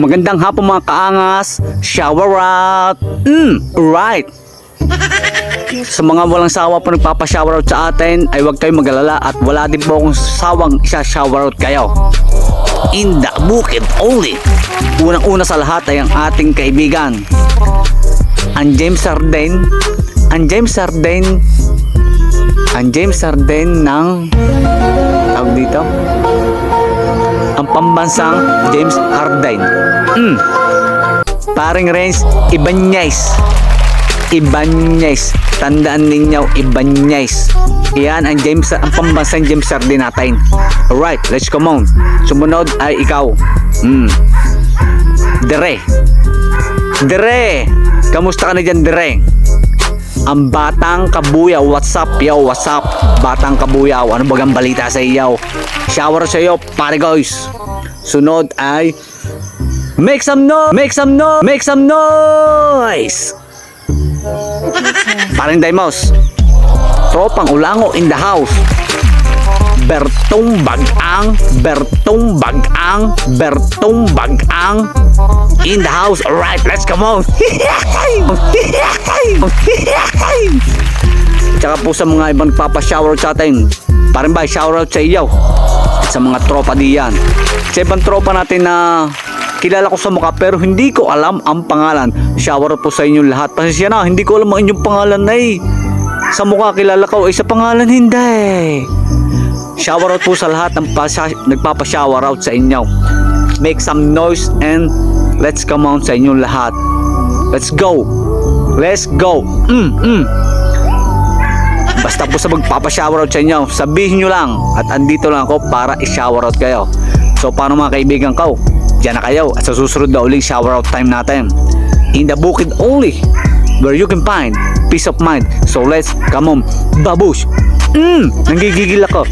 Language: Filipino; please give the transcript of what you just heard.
Magandang hapon mga kaangas. Shower out. Right. Sa mga walang sawa po nagpapa-shower out sa atin ay huwag kayong mag-alala at wala din po akong sawang isa-shower out kayo. In the bukid only. Unang-una sa lahat ay ang ating kaibigan, ang James Sarden. Ang James Sarden ng tawag dito, ang pambansang James Harden. Paring Renz Ibanez. Tandaan ninyo, Ibanez. Yan ang pambansang James Harden natin. Alright, let's come on. Sumunod ay ikaw. Dere. Kamusta ka na dyan, Dere? Ang Batang Kabuyaw, what's up, yo, what's up? Batang Kabuyaw, ano bagang balita sa iyo? Shower sa iyo, pare guys. Sunod ay make some noise. Paring Daimos, tropang Ulango in the house. Bertong Bagang in the house. Alright, let's come on. Tsaka po sa mga ibang nagpapa-shower out sa atin, parang ba shower out sa iyo at sa mga tropa diyan. Sa ibang tropa natin na kilala ko sa mukha pero hindi ko alam ang pangalan, shower out po sa inyong lahat. Pasensya na, hindi ko alam ang inyong pangalan ay sa mukha kilala ko, ay sa pangalan hindi. Shower out po sa lahat ng nagpapa-shower out sa inyo. Make some noise and let's come on sa inyong lahat. Let's go. Basta po sa magpapa-shower out sa inyo, sabihin nyo lang at andito lang ako para i-shower out kayo. So paano mga kaibigan ko? Diyan na kayo at sa susunod na uling shower out time natin. In the bukid only, where you can find peace of mind. So let's come on, babush. Nanggigigil ako.